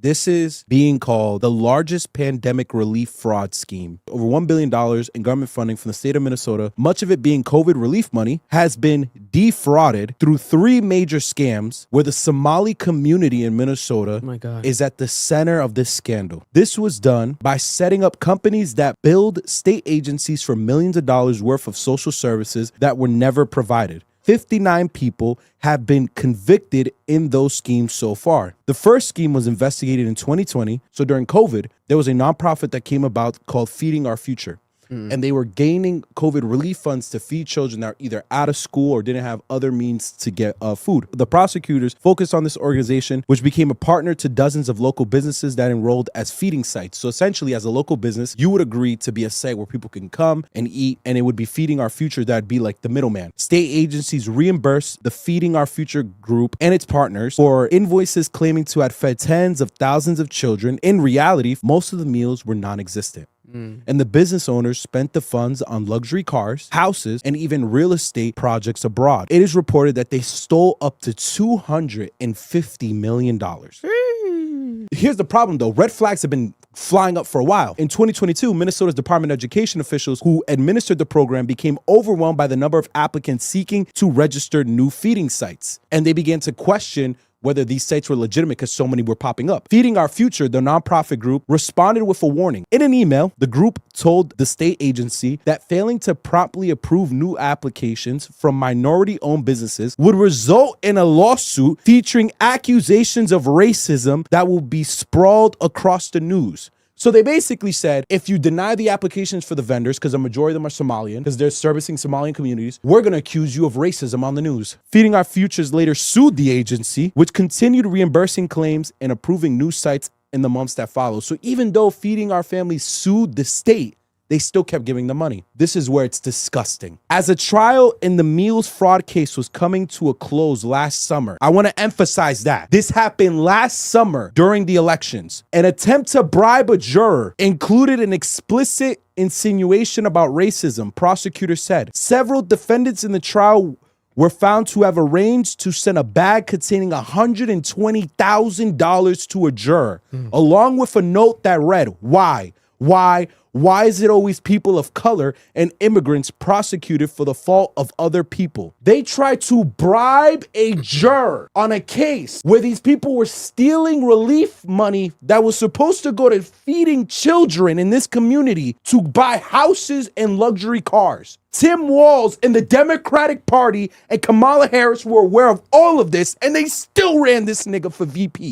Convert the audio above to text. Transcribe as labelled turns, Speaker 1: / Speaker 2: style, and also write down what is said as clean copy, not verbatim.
Speaker 1: This is being called the largest pandemic relief fraud scheme. Over $1 billion in government funding from the state of Minnesota, much of it being COVID relief money, has been defrauded through 3 major scams where the Somali community in Minnesota is at the center of this scandal. This was done by setting up companies that billed state agencies for millions of dollars worth of social services that were never provided. 59 people have been convicted in those schemes so far. The first scheme was investigated in 2020. So during COVID, there was a nonprofit that came about called Feeding Our Future. And they were gaining COVID relief funds to feed children that are either out of school or didn't have other means to get food. The prosecutors focused on this organization, which became a partner to dozens of local businesses that enrolled as feeding sites. So essentially, as a local business, you would agree to be a site where people can come and eat, and it would be Feeding Our Future that'd be like the middleman. State agencies reimburse the Feeding Our Future group and its partners for invoices claiming to have fed tens of thousands of children. In reality, most of the meals were non-existent. And the business owners spent the funds on luxury cars, houses, and even real estate projects abroad. It is reported that they stole up to $250 million. Here's the problem, though. Red flags have been flying up for a while. In 2022, Minnesota's Department of Education officials who administered the program became overwhelmed by the number of applicants seeking to register new feeding sites. And they began to question whether these sites were legitimate because so many were popping up. Feeding Our Future, the nonprofit group, responded with a warning. In an email, the group told the state agency that failing to promptly approve new applications from minority-owned businesses would result in a lawsuit featuring accusations of racism that will be sprawled across the news. So they basically said, if you deny the applications for the vendors, because a majority of them are Somalian, because they're servicing Somalian communities, we're going to accuse you of racism on the news. Feeding Our Futures later sued the agency, which continued reimbursing claims and approving new sites in the months that followed. So even though Feeding Our Family sued the state, they still kept giving the money. This is where it's disgusting. As a trial in the meals fraud case was coming to a close last summer, I want to emphasize that. This happened last summer during the elections. An attempt to bribe a juror included an explicit insinuation about racism, prosecutors said. Several defendants in the trial were found to have arranged to send a bag containing $120,000 to a juror, along with a note that read, Why is it always people of color and immigrants prosecuted for the fault of other people? They tried to bribe a juror on a case where these people were stealing relief money that was supposed to go to feeding children in this community to buy houses and luxury cars. Tim Walz and the Democratic Party and Kamala Harris were aware of all of this, and they still ran this nigga for VP.